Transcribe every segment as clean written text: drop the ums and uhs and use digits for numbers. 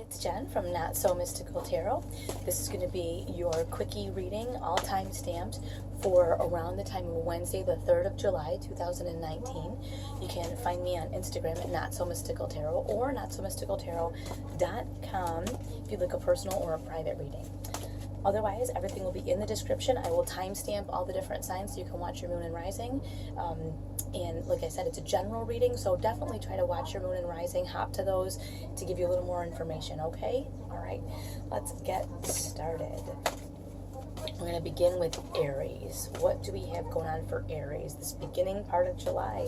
it's Jen from Not So Mystical Tarot. This is going to be your quickie reading, all time stamped, for around the time of Wednesday, the 3rd of July, 2019. You can find me on Instagram at Not So Mystical Tarot or notsomysticaltarot.com if you'd like a personal or a private reading. Otherwise, everything will be in the description. I will timestamp all the different signs so you can watch your moon and rising. And like I said, it's a general reading, so definitely try to watch your moon and rising. Hop to those to give you a little more information, okay? All right, let's get started. We're going to begin with Aries. What do we have going on for Aries this beginning part of July?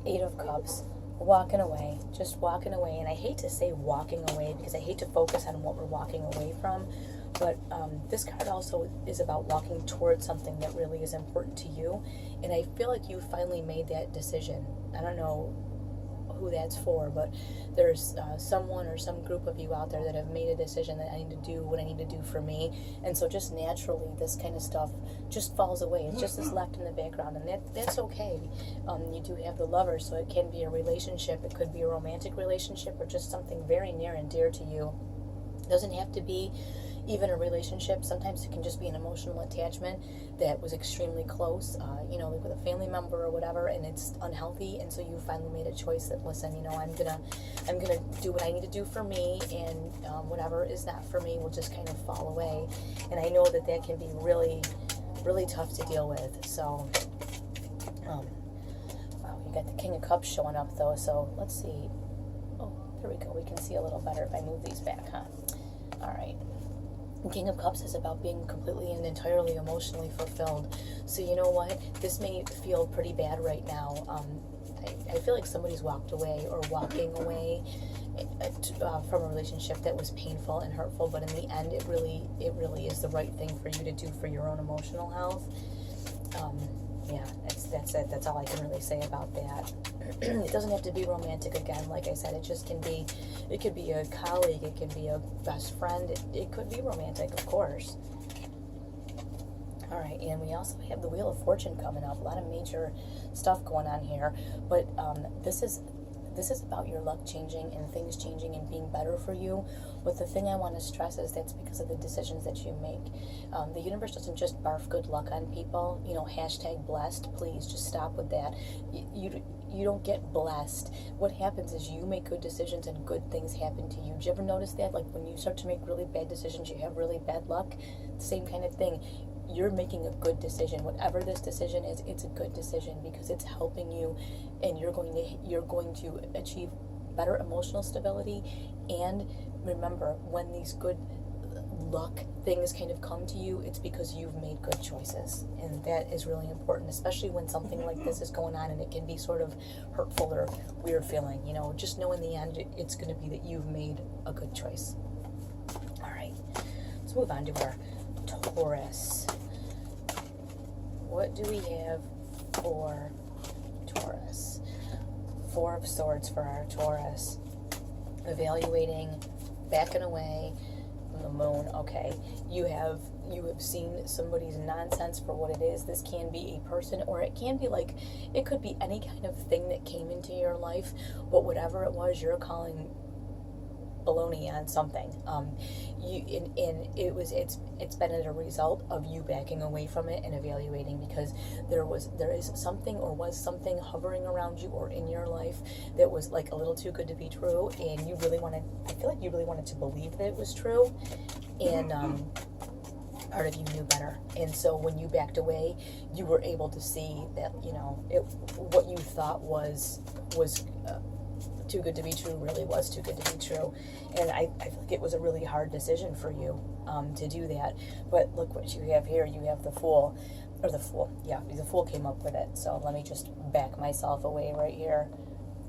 8 of Cups. Walking away, just walking away. And I hate to say walking away because I hate to focus on what we're walking away from. But this card also is about walking towards something that really is important to you. And I feel like you finally made that decision. I don't know who that's for, but there's someone or some group of you out there that have made a decision that I need to do what I need to do for me. And so just naturally, this kind of stuff just falls away. It just is left in the background, and that's okay. You do have the lover, so it can be a relationship. It could be a romantic relationship or just something very near and dear to you. It doesn't have to be even a relationship. Sometimes it can just be an emotional attachment that was extremely close, like with a family member or whatever, and it's unhealthy. And so you finally made a choice that, listen, I'm gonna do what I need to do for me, and whatever is not for me will just kind of fall away. And I know that can be really, really tough to deal with. So, wow, you got the King of Cups showing up though. So let's see. Oh, there we go. We can see a little better if I move these back, huh? All right. King of Cups is about being completely and entirely emotionally fulfilled. So you know what? This may feel pretty bad right now. I feel like somebody's walked away or walking away from a relationship that was painful and hurtful, but in the end, it really is the right thing for you to do for your own emotional health. Yeah, that's it. That's all I can really say about that. It doesn't have to be romantic again. Like I said, it could be a colleague, it could be a best friend, it could be romantic, of course. All right, and we also have the Wheel of Fortune coming up. A lot of major stuff going on here, but this is about your luck changing and things changing and being better for you. But the thing I want to stress is that's because of the decisions that you make. The universe doesn't just barf good luck on people. Hashtag blessed. Please just stop with that. You don't get blessed. What happens is you make good decisions and good things happen to you. Did you ever notice that? Like when you start to make really bad decisions, you have really bad luck. Same kind of thing. You're making a good decision. Whatever this decision is, it's a good decision because it's helping you, and you're going to achieve better emotional stability. And remember, when these good luck things kind of come to you, it's because you've made good choices, and that is really important, especially when something like this is going on and it can be sort of hurtful or weird feeling. Just know in the end it's going to be that you've made a good choice. All right, let's move on to our Taurus. What do we have for Taurus? 4 of Swords for our Taurus. Evaluating, backing away from the moon. Okay, you have seen somebody's nonsense for what it is. This can be a person, or it can be it could be any kind of thing that came into your life, but whatever it was, you're calling baloney on something. It's been as a result of you backing away from it and evaluating, because there is something or was something hovering around you or in your life that was like a little too good to be true, and I feel like you really wanted to believe that it was true, and part of you knew better. And so when you backed away, you were able to see that what you thought was too good to be true really was too good to be true. And I feel like it was a really hard decision for you to do that. But look what you have here. You have the Fool, or the Fool. Yeah, the Fool came up with it. So let me just back myself away right here.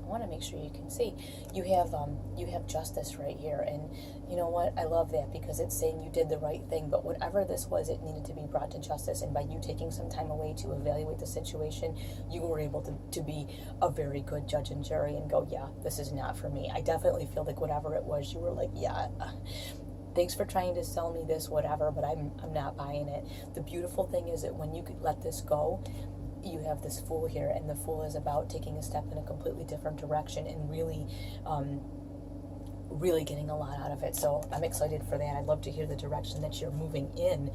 I want to make sure you can see. You have Justice right here, and you know what? I love that because it's saying you did the right thing. But whatever this was, it needed to be brought to justice. And by you taking some time away to evaluate the situation, you were able to be a very good judge and jury and go, yeah, this is not for me. I definitely feel like whatever it was, you were like, yeah. Thanks for trying to sell me this, whatever, but I'm not buying it. The beautiful thing is that when you could let this go, you have this Fool here, and the Fool is about taking a step in a completely different direction and really really getting a lot out of it. So I'm excited for that. I'd love to hear the direction that you're moving in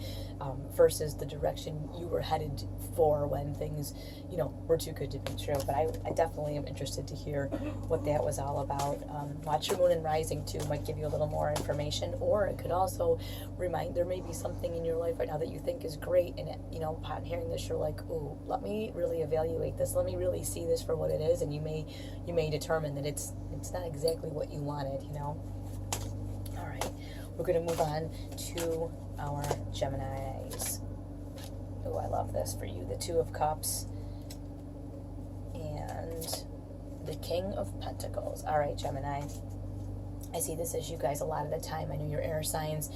versus the direction you were headed for when things, you know, were too good to be true. But I definitely am interested to hear what that was all about. Watch your moon and rising too might give you a little more information, or it could also remind, there may be something in your life right now that you think is great, and you know, upon hearing this, you're like, ooh, let me really evaluate this. Let me really see this for what it is, and you may determine that it's not exactly what you wanted, you know. All right, we're going to move on to our Geminis. Oh, I love this for you. The Two of Cups and the King of Pentacles. All right, Gemini. I see this as you guys a lot of the time. I know you're air signs,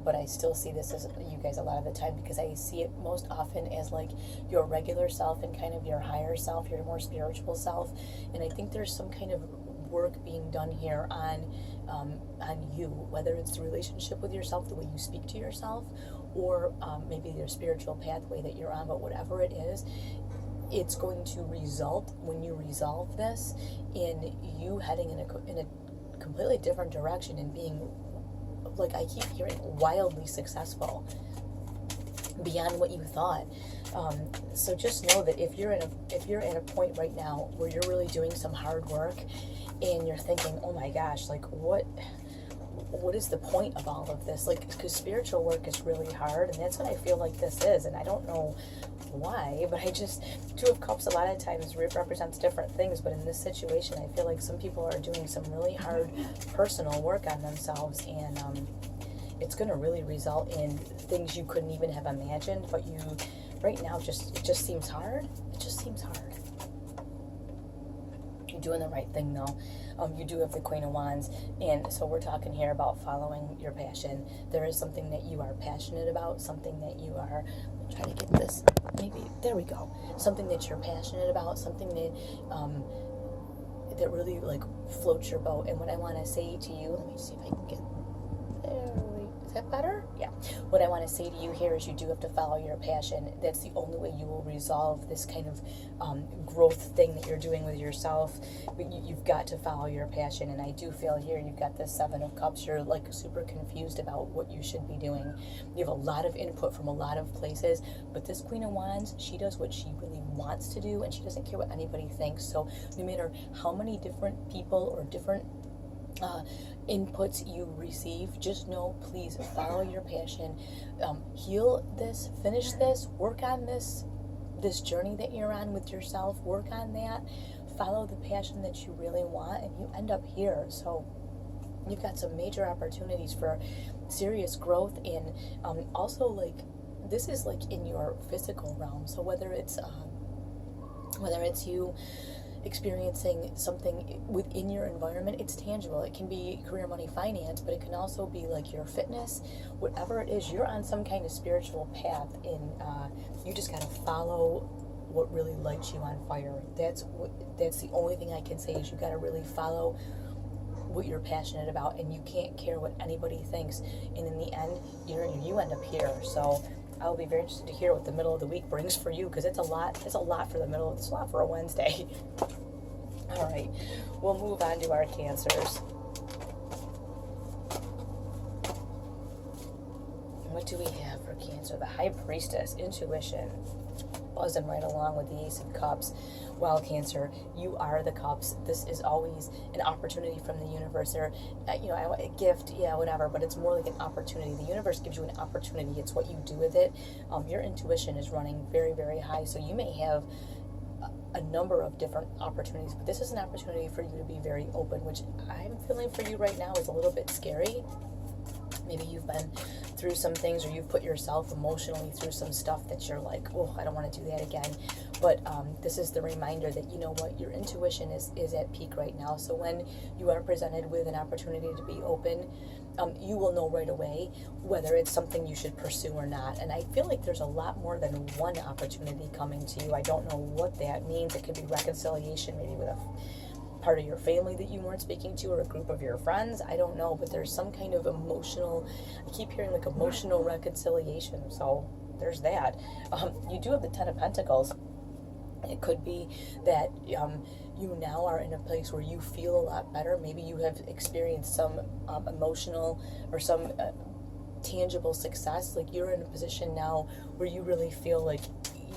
but I still see this as you guys a lot of the time because I see it most often as like your regular self and kind of your higher self, your more spiritual self. And I think there's some kind of work being done here on you, whether it's the relationship with yourself, the way you speak to yourself, or maybe your spiritual pathway that you're on. But whatever it is, it's going to result, when you resolve this, in you heading in a completely different direction and being, like I keep hearing, wildly successful beyond what you thought. So just know that if you're at a point right now where you're really doing some hard work and you're thinking, oh my gosh, like what is the point of all of this? Like, because spiritual work is really hard, and that's what I feel like this is, and I don't know why, but Two of Cups a lot of times represents different things, but in this situation, I feel like some people are doing some really hard personal work on themselves, and it's going to really result in things you couldn't even have imagined, but you, right now, it just seems hard. It just seems hard. You're doing the right thing, though. You do have the Queen of Wands, and so we're talking here about following your passion. There is something that you are passionate about, something that you are, I'll try to get this, maybe, there we go. Something that you're passionate about, something that, that really, like, floats your boat. And what I want to say to you, let me see if I can get, is that better? Yeah. What I want to say to you here is you do have to follow your passion. That's the only way you will resolve this kind of growth thing that you're doing with yourself. But you've got to follow your passion. And I do feel here you've got this Seven of Cups. You're like super confused about what you should be doing. You have a lot of input from a lot of places. But this Queen of Wands, she does what she really wants to do, and she doesn't care what anybody thinks. So no matter how many different people or different inputs you receive, just know, please follow your passion, heal this, finish this, work on this journey that you're on with yourself, work on that, follow the passion that you really want, and you end up here. So you've got some major opportunities for serious growth, and also, like, this is like in your physical realm. So whether it's you experiencing something within your environment, it's tangible. It can be career, money, finance, but it can also be like your fitness, whatever it is. You're on some kind of spiritual path, and you just got to follow what really lights you on fire. That's the only thing I can say is you got to really follow what you're passionate about, and you can't care what anybody thinks. And in the end, you end up here. So I'll be very interested to hear what the middle of the week brings for you, because it's a lot for it's a lot for a Wednesday. All right, we'll move on to our Cancers. What do we have for Cancer? The High Priestess, intuition, buzzing right along with the Ace of Cups. Well, Cancer, you are the Cups. This is always an opportunity from the universe, or a gift, yeah, whatever. But it's more like an opportunity. The universe gives you an opportunity. It's what you do with it. Your intuition is running very, very high, so you may have a number of different opportunities. But this is an opportunity for you to be very open, which I'm feeling for you right now is a little bit scary. Maybe you've been through some things, or you've put yourself emotionally through some stuff that you're like, oh, I don't want to do that again. But this is the reminder that, you know what, your intuition is at peak right now. So when you are presented with an opportunity to be open, you will know right away whether it's something you should pursue or not. And I feel like there's a lot more than one opportunity coming to you. I don't know what that means. It could be reconciliation, maybe with a part of your family that you weren't speaking to, or a group of your friends. I don't know, but there's some kind of emotional, I keep hearing like emotional reconciliation. So there's that. You do have the Ten of Pentacles. It could be that you now are in a place where you feel a lot better. Maybe you have experienced some emotional or some tangible success. Like you're in a position now where you really feel like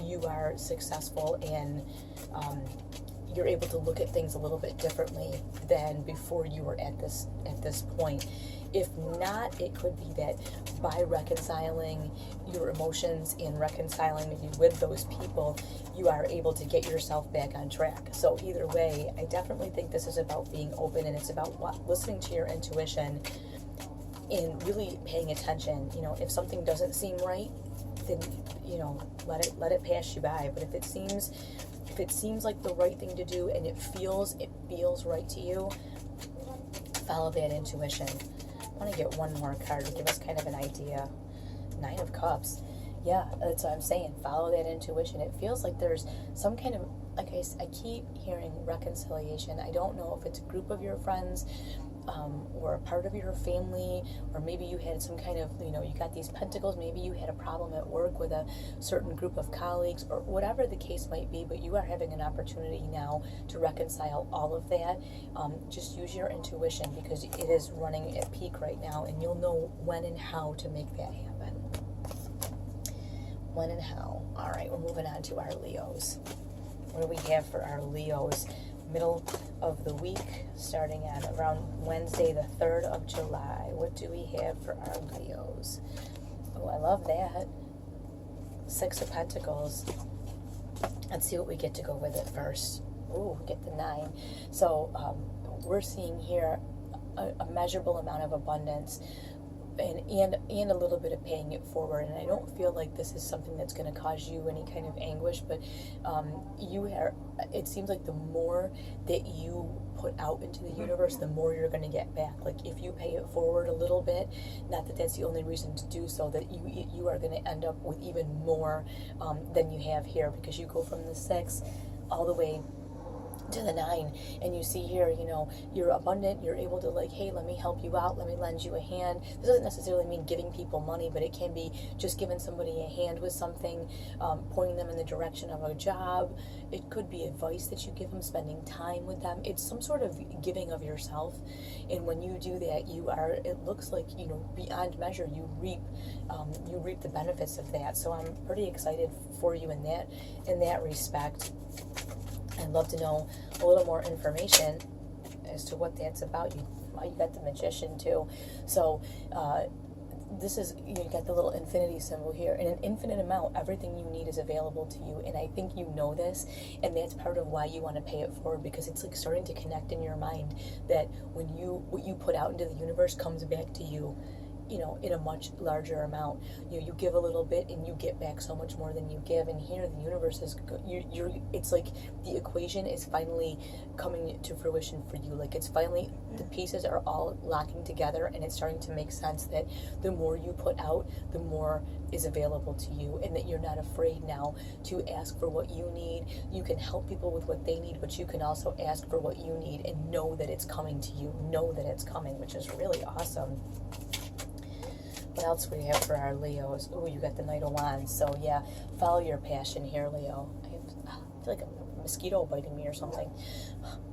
you are successful, and you're able to look at things a little bit differently than before you were at this point. If not, it could be that by reconciling your emotions and reconciling maybe with those people, you are able to get yourself back on track. So either way, I definitely think this is about being open, and it's about listening to your intuition and really paying attention. You know, if something doesn't seem right, then, you know, let it pass you by. But if it seems like the right thing to do, and it feels right to you, follow that intuition. I want to get one more card to give us kind of an idea. 9 of Cups. Yeah, that's what I'm saying. Follow that intuition. It feels like there's some kind of, like I keep hearing reconciliation. I don't know if it's a group of your friends, or a part of your family, or maybe you had some kind of, you know, you got these pentacles, maybe you had a problem at work with a certain group of colleagues, or whatever the case might be, but you are having an opportunity now to reconcile all of that. Just use your intuition, because it is running at peak right now, and you'll know when and how to make that happen. When and how. All right, we're moving on to our Leos. What do we have for our Leos? Middle of the week, starting at around Wednesday, the 3rd of July. What do we have for our Leos? Oh, I love that. 6 of Pentacles. Let's see what we get to go with it first. Ooh, we get the 9. So we're seeing here a measurable amount of abundance, and a little bit of paying it forward. And I don't feel like this is something that's going to cause you any kind of anguish, but it seems like the more that you put out into the universe, the more you're going to get back. Like if you pay it forward a little bit, not that that's the only reason to do so, that you are going to end up with even more than you have here, because you go from the 6 all the way to the 9, and you see here, you know, you're abundant, you're able to, like, hey, let me help you out, let me lend you a hand. This doesn't necessarily mean giving people money, but it can be just giving somebody a hand with something, pointing them in the direction of a job. It could be advice that you give them, spending time with them. It's some sort of giving of yourself, and when you do that, it looks like, you know, beyond measure, you reap the benefits of that. So I'm pretty excited for you in that respect. I'd love to know a little more information as to what that's about. You got the Magician too. So this is, you got the little infinity symbol here. In an infinite amount, everything you need is available to you. And I think you know this, and that's part of why you want to pay it forward, because it's like starting to connect in your mind that what you put out into the universe comes back to you, you know, in a much larger amount. You give a little bit and you get back so much more than you give. And here the universe is, it's like the equation is finally coming to fruition for you. Like it's finally, the pieces are all locking together, and it's starting to make sense that the more you put out, the more is available to you, and that you're not afraid now to ask for what you need. You can help people with what they need, but you can also ask for what you need and know that it's coming to you, know that it's coming, which is really awesome. What else we have for our Leos? Oh, you got the Knight of Wands. So yeah, follow your passion here, Leo. I feel like a mosquito biting me or something.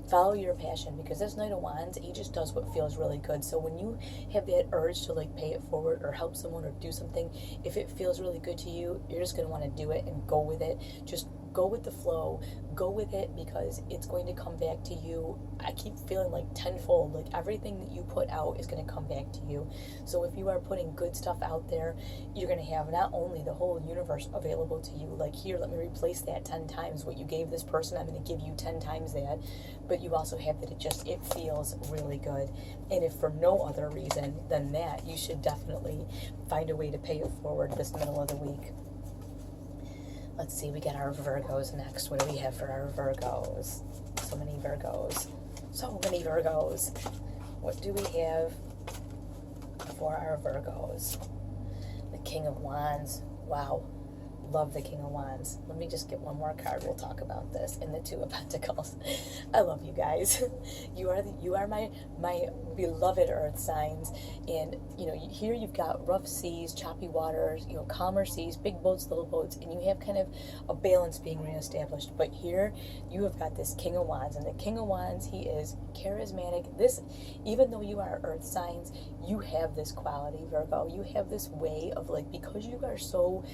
Follow your passion, because this Knight of Wands, he just does what feels really good. So when you have that urge to like pay it forward or help someone or do something, if it feels really good to you, you're just going to want to do it and go with it. Just go with the flow, go with it, because it's going to come back to you. I keep feeling like tenfold, like everything that you put out is going to come back to you. So if you are putting good stuff out there, you're going to have not only the whole universe available to you, like here, let me replace that 10 times what you gave this person, I'm going to give you 10 times that, but you also have that it feels really good. And if for no other reason than that, you should definitely find a way to pay it forward this middle of the week. Let's see, we got our Virgos next. What do we have for our Virgos? So many Virgos. So many Virgos. What do we have for our Virgos? The King of Wands. Wow. love the King of Wands. Let me just get one more card. We'll talk about this. And the Two of Pentacles. I love you guys. You are my beloved earth signs. And, you know, here you've got rough seas, choppy waters, you know, calmer seas, big boats, little boats, and you have kind of a balance being reestablished. But here you have got this King of Wands, and the King of Wands, he is charismatic. This, even though you are earth signs, you have this quality, Virgo. You have this way of, like, because you are so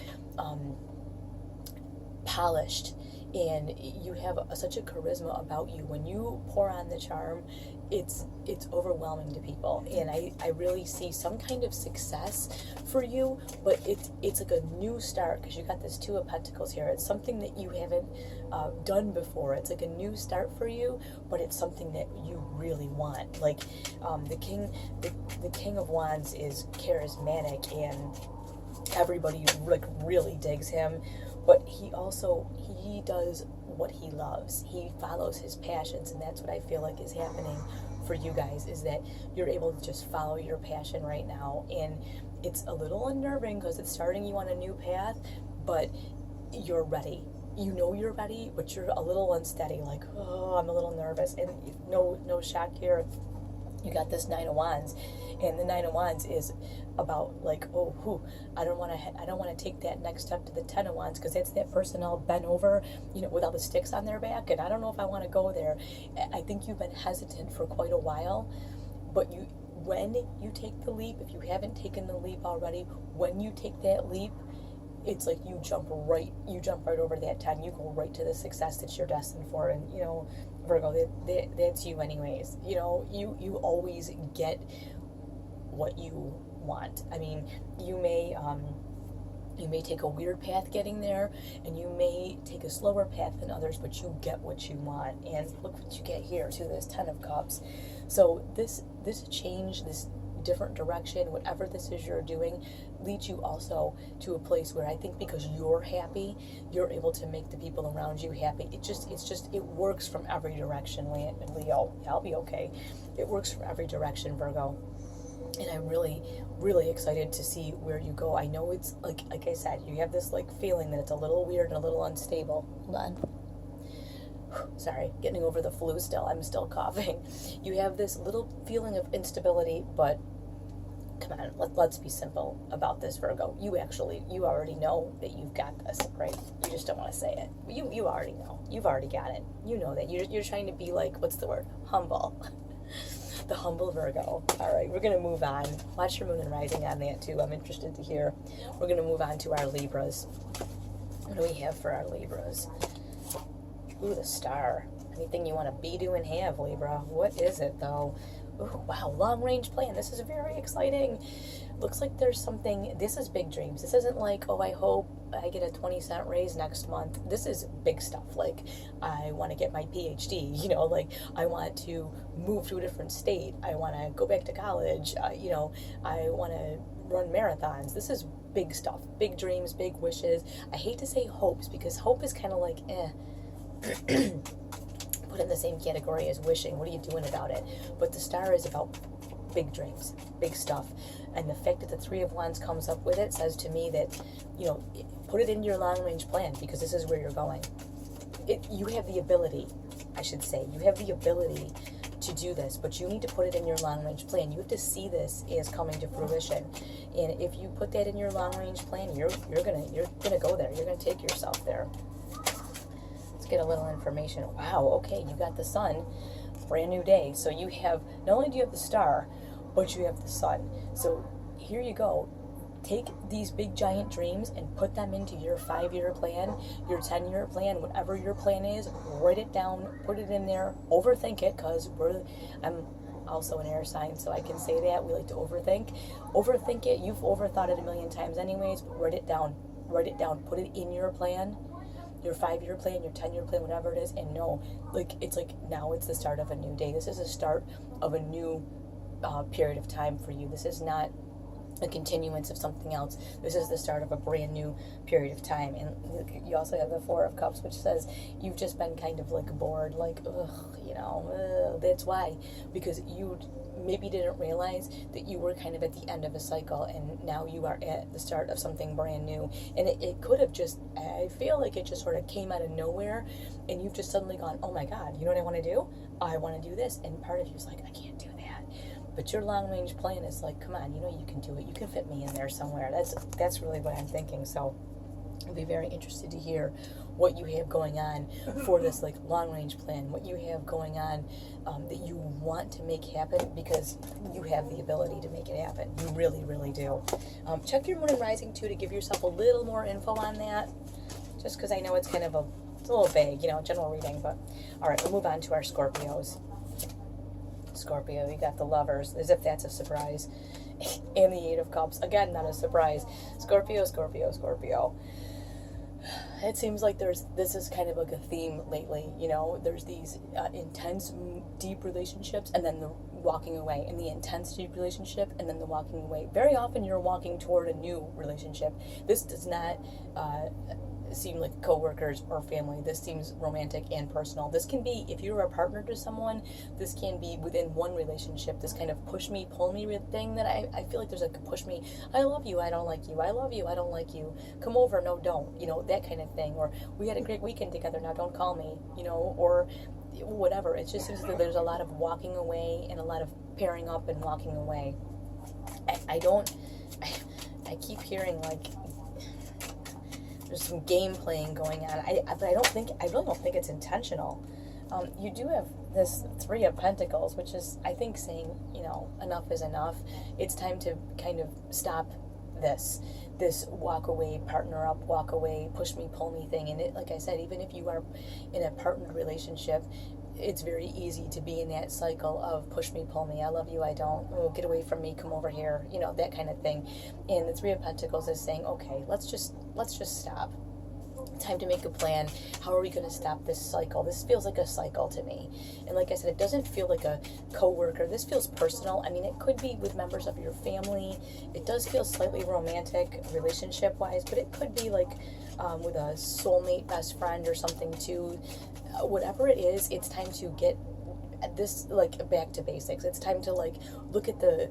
polished, and you have such a charisma about you, when you pour on the charm, it's overwhelming to people. And I really see some kind of success for you, but it's like a new start, because you got this Two of Pentacles here. It's something that you haven't done before. It's like a new start for you, but it's something that you really want. Like, the King of Wands is charismatic, and everybody, like, really digs him, but he does what he loves. He follows his passions, and that's what I feel like is happening for you guys, is that you're able to just follow your passion right now. And it's a little unnerving because it's starting you on a new path, but you're ready. You know you're ready, but you're a little unsteady, like, oh, I'm a little nervous. And no shock here. You got this Nine of Wands, and the Nine of Wands is about, like, I don't want to take that next step to the Ten of Wands, because that's that person all bent over, you know, with all the sticks on their back, and I don't know if I want to go there. I think you've been hesitant for quite a while, but when you take the leap, if you haven't taken the leap already, when you take that leap, it's like you jump right over that 10. You go right to the success that you're destined for. And, you know, Virgo, that's you anyways. You know, you always get what you want. I mean, you may take a weird path getting there, and you may take a slower path than others, but you get what you want. And look what you get here too, this Ten of Cups. So this change, this different direction, whatever this is you're doing, leads you also to a place where I think, because you're happy, you're able to make the people around you happy. It works from every direction, Leo. I'll be okay. It works from every direction, Virgo. And I'm really, really excited to see where you go. I know it's like I said, you have this, like, feeling that it's a little weird and a little unstable. Hold on. Sorry, getting over the flu still. I'm still coughing. You have this little feeling of instability, but come on, let's be simple about this, Virgo. You already know that you've got this, right? You just don't want to say it. You already know. You've already got it. You know that. You're trying to be, like, what's the word? Humble. The humble Virgo. All right, we're going to move on. Watch your moon and rising on that, too. I'm interested to hear. We're going to move on to our Libras. What do we have for our Libras? Ooh, the Star. Anything you want to be, do, and have, Libra. What is it, though? Ooh, wow, long-range plan. This is very exciting. Looks like there's something. This is big dreams. This isn't like, oh, I hope I get a 20-cent raise next month. This is big stuff. Like, I want to get my PhD, you know, like, I want to move to a different state. I want to go back to college. You know, I want to run marathons. This is big stuff. Big dreams, big wishes. I hate to say hopes, because hope is kind of like, put in the same category as wishing. What are you doing about it? But the Star is about big dreams, big stuff. And the fact that the Three of Wands comes up with it says to me that, you know, put it into your long-range plan, because this is where you're going. You have the ability, I should say, you have the ability to do this, but you need to put it in your long-range plan. You have to see this as coming to fruition. And if you put that in your long-range plan, you're gonna go there. You're gonna take yourself there. Let's get a little information. Wow, okay, you got the Sun, brand new day. So you have, not only do you have the Star, but you have the Sun. So here you go. Take these big giant dreams and put them into your 5-year plan, your 10-year plan, whatever your plan is. Write it down, put it in there, overthink it, because I'm also an air sign, so I can say that. We like to overthink. Overthink it. You've overthought it a million times anyways, but write it down. Write it down. Put it in your plan, your 5-year plan, your 10-year plan, whatever it is, and know, like, it's like now it's the start of a new day. This is the start of a new period of time for you. This is not a continuance of something else. This is the start of a brand new period of time. And you also have the Four of Cups, which says you've just been kind of like bored, like, ugh, you know, that's why, because you maybe didn't realize that you were kind of at the end of a cycle and now you are at the start of something brand new. And it could have just, I feel like it just sort of came out of nowhere and you've just suddenly gone, oh my God, you know what I want to do? I want to do this. And part of you is like, I can't do that. But your long range plan is like, come on, you know you can do it. You can fit me in there somewhere. That's really what I'm thinking. So I'll be very interested to hear what you have going on for this like long range plan, what you have going on that you want to make happen, because you have the ability to make it happen. You really, really do. Check your moon and rising too to give yourself a little more info on that, just because I know it's kind of it's a little vague, you know, general reading. But all right, we'll move on to our Scorpios. Scorpio, you got the Lovers, as if that's a surprise, and the Eight of Cups, again, not a surprise. Scorpio, Scorpio, Scorpio. It seems like this is kind of like a theme lately, you know, there's these intense, deep relationships and then the walking away, and the intense, deep relationship and then the walking away. Very often you're walking toward a new relationship. This does not seem like coworkers or family. This seems romantic and personal. This can be, if you're a partner to someone, this can be within one relationship, this kind of push me, pull me thing that I feel like there's like a push me, I love you, I don't like you, I love you, I don't like you, come over, no don't, you know, that kind of thing. Or we had a great weekend together, now don't call me, you know, or whatever. It just seems that there's a lot of walking away and a lot of pairing up and walking away. I keep hearing like there's some game playing going on. But I really don't think it's intentional. You do have this Three of Pentacles, which is, I think, saying, you know, enough is enough. It's time to kind of stop this walk away, partner up, walk away, push me, pull me thing. And it, like I said, even if you are in a partnered relationship, it's very easy to be in that cycle of push me, pull me, I love you, I don't, oh, get away from me, come over here, you know, that kind of thing. And the Three of Pentacles is saying, okay, let's just stop. Time to make a plan. How are we going to stop this cycle? This feels like a cycle to me. And like I said, it doesn't feel like a coworker. This feels personal. I mean, it could be with members of your family. It does feel slightly romantic relationship-wise, but it could be like with a soulmate, best friend or something too. Whatever it is, it's time to get this like back to basics. It's time to like look at the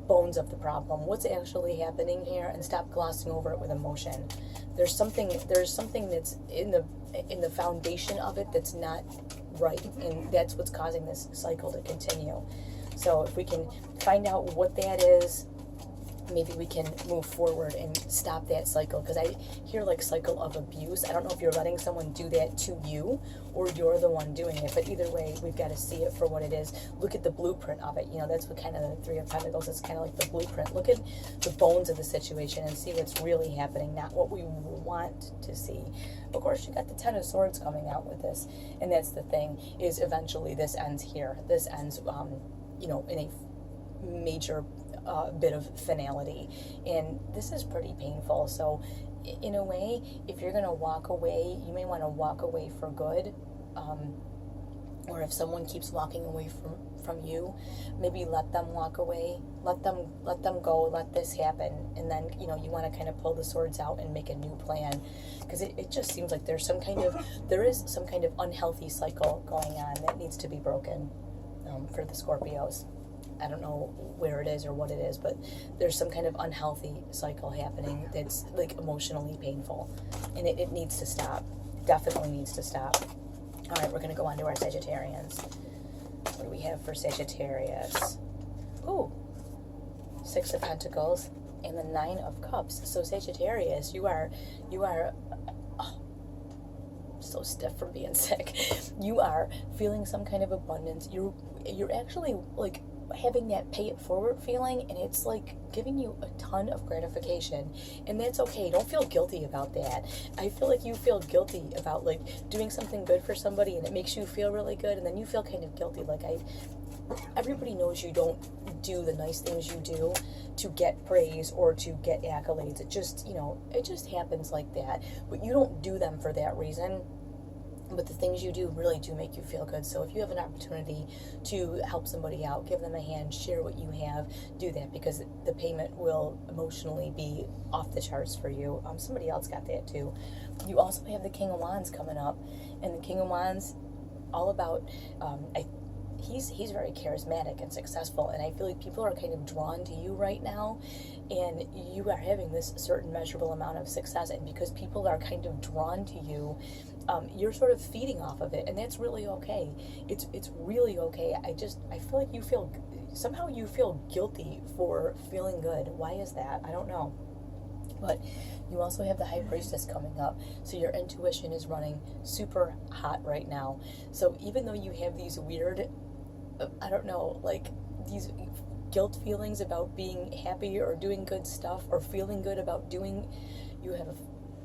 bones of the problem. What's actually happening here, and stop glossing over it with emotion. There's something that's in the foundation of it that's not right, and that's what's causing this cycle to continue. So if we can find out what that is, maybe we can move forward and stop that cycle. Because I hear like cycle of abuse. I don't know if you're letting someone do that to you or you're the one doing it, but either way, we've got to see it for what it is. Look at the blueprint of it. You know, that's what kind of the Three of Pentacles is, kind of like the blueprint. Look at the bones of the situation and see what's really happening, not what we want to see. Of course, you got the Ten of Swords coming out with this, and that's the thing, is eventually this ends here. This ends, you know, in a major bit of finality, and this is pretty painful. So in a way, if you're going to walk away, you may want to walk away for good, or if someone keeps walking away from you, maybe let them walk away, let them go, let this happen, and then, you know, you want to kind of pull the swords out and make a new plan, because it just seems like there is some kind of unhealthy cycle going on that needs to be broken for the Scorpios. I don't know where it is or what it is, but there's some kind of unhealthy cycle happening that's like emotionally painful, and it needs to stop. Definitely needs to stop. All right, we're going to go on to our Sagittarians. What do we have for Sagittarius? Ooh, Six of Pentacles and the Nine of Cups. So Sagittarius, you are so stiff from being sick. You are feeling some kind of abundance. You're actually like having that pay it forward feeling, and it's like giving you a ton of gratification, and that's okay. Don't feel guilty about that. I feel like you feel guilty about like doing something good for somebody, and it makes you feel really good, and then you feel kind of guilty. Like everybody knows you don't do the nice things you do to get praise or to get accolades. It just, you know, it just happens like that, but you don't do them for that reason. But the things you do really do make you feel good. So if you have an opportunity to help somebody out, give them a hand, share what you have, do that, because the payment will emotionally be off the charts for you. Somebody else got that too. You also have the King of Wands coming up, and the King of Wands, all about, he's very charismatic and successful, and I feel like people are kind of drawn to you right now, and you are having this certain measurable amount of success, and because people are kind of drawn to you, you're sort of feeding off of it, and that's really okay. It's really okay. I feel like you feel guilty for feeling good. Why is that? I don't know. But you also have the High Priestess coming up, so your intuition is running super hot right now. So even though you have these weird, I don't know, like these guilt feelings about being happy or doing good stuff or feeling good about doing, you have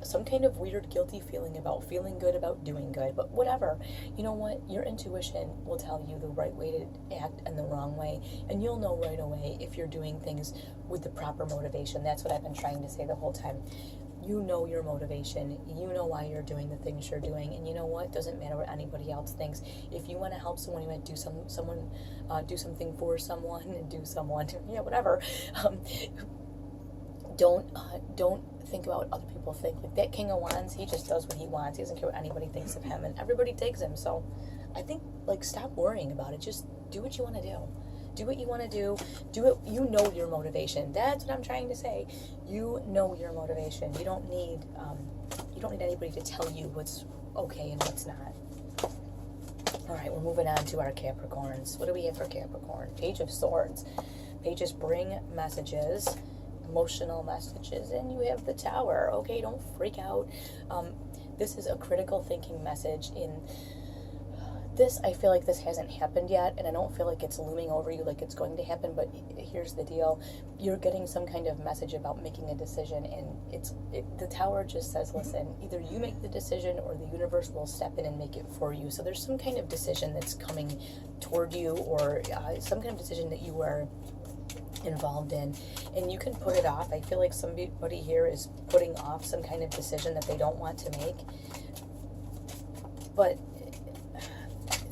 some kind of weird guilty feeling about feeling good about doing good. But whatever, you know what, your intuition will tell you the right way to act and the wrong way, and you'll know right away if you're doing things with the proper motivation. That's what I've been trying to say the whole time. You know your motivation, you know why you're doing the things you're doing, and you know what, doesn't matter what anybody else thinks. If you want to help someone, you want to do something for someone, and do someone, yeah, whatever. Don't think about what other people think. Like that King of Wands, he just does what he wants. He doesn't care what anybody thinks of him, and everybody digs him. So I think, like, stop worrying about it. Just do what you want to do. Do what you want to do. Do it. You know your motivation. That's what I'm trying to say. You know your motivation. You don't need anybody to tell you what's okay and what's not. All right, we're moving on to our Capricorns. What do we have for Capricorn? Page of Swords. Pages bring messages, emotional messages, and you have the Tower. Okay, don't freak out. This is a critical thinking message. In this, I feel like this hasn't happened yet, and I don't feel like it's looming over you like it's going to happen, but here's the deal. You're getting some kind of message about making a decision, and the Tower just says, listen, either you make the decision or the universe will step in and make it for you. So there's some kind of decision that's coming toward you, or some kind of decision that you are involved in, and you can put it off. I feel like somebody here is putting off some kind of decision that they don't want to make, but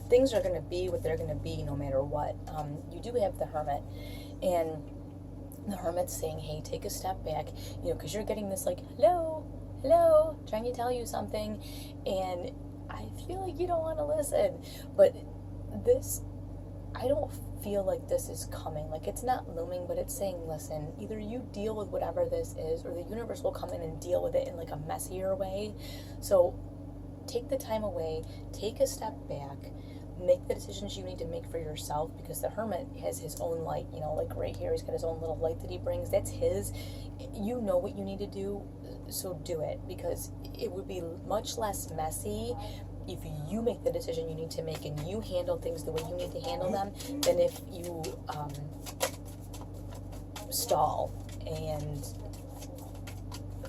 things are going to be what they're going to be no matter what. You do have the Hermit, and the Hermit's saying, hey, take a step back, because you're getting this like, hello, trying to tell you something, and I feel like you don't want to listen. But this, I don't feel like this is coming. Like, it's not looming, but it's saying, listen, either you deal with whatever this is, or the universe will come in and deal with it in like a messier way. So take the time away, take a step back, make the decisions you need to make for yourself, because the Hermit has his own light, like right here, he's got his own little light that he brings. That's his. You know what you need to do, so do it, because it would be much less messy if you make the decision you need to make and you handle things the way you need to handle them, than if you stall and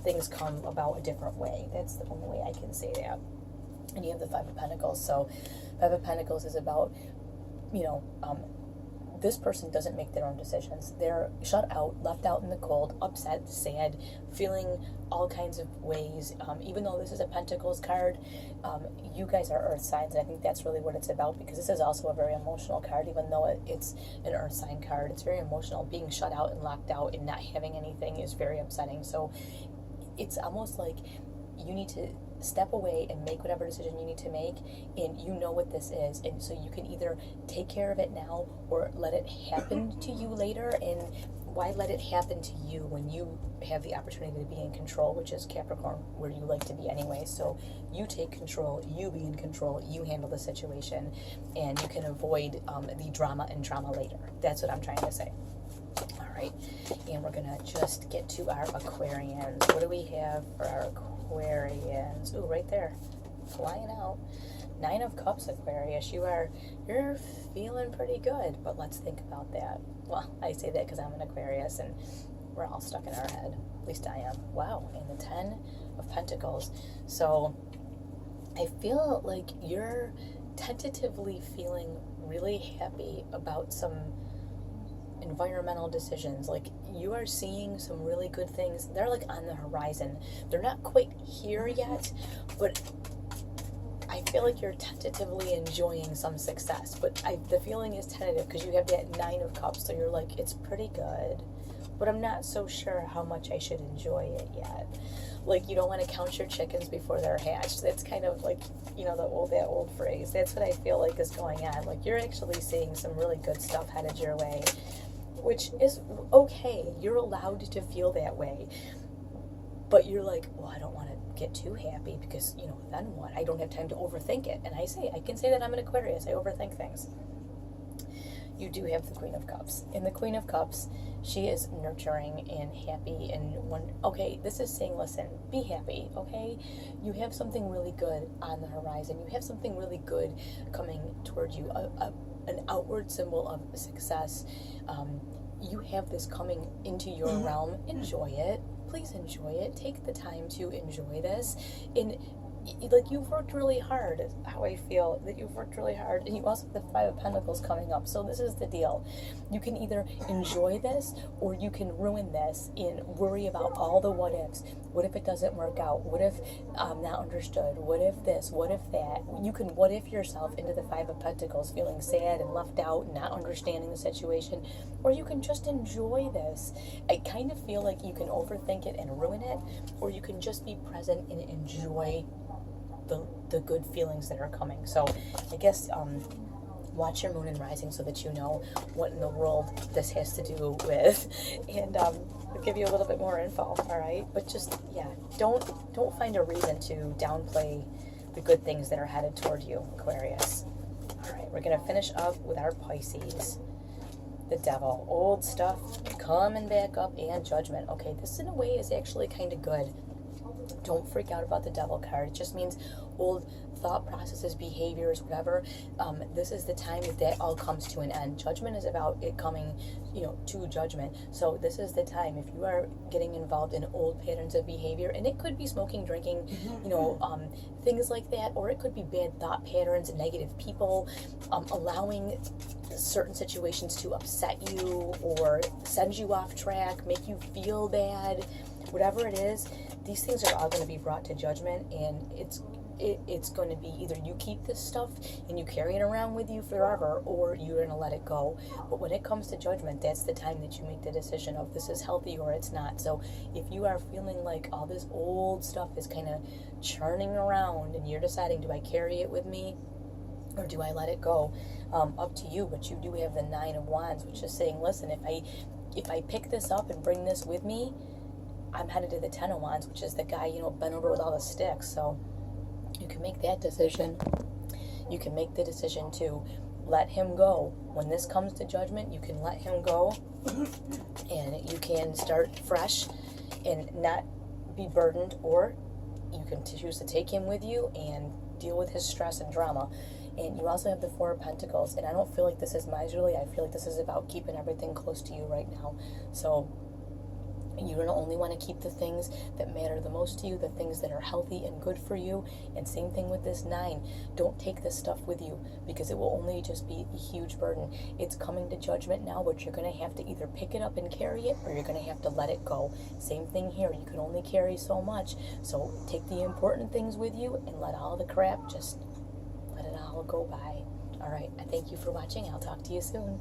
things come about a different way. That's the only way I can say that. And you have the Five of Pentacles. So Five of Pentacles is about, this person doesn't make their own decisions. They're shut out, left out in the cold, upset, sad, feeling all kinds of ways. Even though this is a Pentacles card, you guys are Earth signs. And I think that's really what it's about, because this is also a very emotional card. Even though it's an Earth sign card, it's very emotional. Being shut out and locked out and not having anything is very upsetting. So it's almost like you need to step away and make whatever decision you need to make, and you know what this is, and so you can either take care of it now or let it happen to you later. And why let it happen to you when you have the opportunity to be in control, which is Capricorn, where you like to be anyway. So you take control, you be in control, you handle the situation, and you can avoid the drama and trauma later. That's what I'm trying to say. All right, and we're gonna just get to our Aquarians. What do we have for our Aquarians? Ooh, right there, flying out. Nine of Cups, Aquarius. You're feeling pretty good, but let's think about that. Well, I say that because I'm an Aquarius, and we're all stuck in our head. At least I am. Wow, and the 10 of Pentacles. So I feel like you're tentatively feeling really happy about some environmental decisions. Like, you are seeing some really good things. They're like on the horizon. They're not quite here yet, but I feel like you're tentatively enjoying some success. But the feeling is tentative because you have that 9 of Cups, so you're like, it's pretty good. but I'm not so sure how much I should enjoy it yet. Like, you don't want to count your chickens before they're hatched. That's kind of like, you know, that old phrase. That's what I feel like is going on. Like, you're actually seeing some really good stuff headed your way, which is okay. You're allowed to feel that way. But you're like, well, I don't want to get too happy because, you know, then what? I don't have time to overthink it. And I can say that I'm an Aquarius. I overthink things. You do have the Queen of Cups. In the Queen of Cups, she is nurturing and happy and okay, this is saying, listen, be happy, okay? You have something really good on the horizon. You have something really good coming toward you, an outward symbol of success. You have this coming into your realm. Enjoy it. Please enjoy it. Take the time to enjoy this. Like, you've worked really hard, is how I feel, that you've worked really hard, and you also have the Five of Pentacles coming up. So this is the deal. You can either enjoy this, or you can ruin this and worry about all the what ifs. What if it doesn't work out? What if I'm not understood? What if this? What if that? You can what if yourself into the Five of Pentacles, feeling sad and left out and not understanding the situation, or you can just enjoy this. I kind of feel like you can overthink it and ruin it, or you can just be present and enjoy the good feelings that are coming. So I guess watch your moon and rising so that you know what in the world this has to do with, and I'll give you a little bit more info. All right, but just, yeah, don't find a reason to downplay the good things that are headed toward you, Aquarius. All right, we're gonna finish up with our Pisces. The Devil, old stuff coming back up, and Judgment. Okay, this in a way is actually kind of good. Don't freak out about the Devil card. It just means old thought processes, behaviors, whatever. This is the time that all comes to an end. Judgment is about it coming, you know, to judgment. So this is the time, if you are getting involved in old patterns of behavior, and it could be smoking, drinking, you know, things like that, or it could be bad thought patterns, negative people, allowing certain situations to upset you or send you off track, make you feel bad, whatever it is. These things are all going to be brought to judgment, and it's going to be either you keep this stuff and you carry it around with you forever, or you're going to let it go. But when it comes to judgment, that's the time that you make the decision of this is healthy or it's not. So if you are feeling like all this old stuff is kind of churning around and you're deciding, do I carry it with me or do I let it go? Up to you. But you do have the Nine of Wands, which is saying, listen, if I pick this up and bring this with me, I'm headed to the Ten of Wands, which is the guy, you know, bent over with all the sticks. So you can make that decision. You can make the decision to let him go. When this comes to judgment, you can let him go, and you can start fresh and not be burdened, or you can choose to take him with you and deal with his stress and drama. And you also have the Four of Pentacles, and I don't feel like this is miserly. I feel like this is about keeping everything close to you right now. So you don't only want to keep the things that matter the most to you, the things that are healthy and good for you. And same thing with this Nine. Don't take this stuff with you, because it will only just be a huge burden. It's coming to judgment now, but you're going to have to either pick it up and carry it, or you're going to have to let it go. Same thing here. You can only carry so much. So take the important things with you and let all the crap, just let it all go by. All right. I thank you for watching. I'll talk to you soon.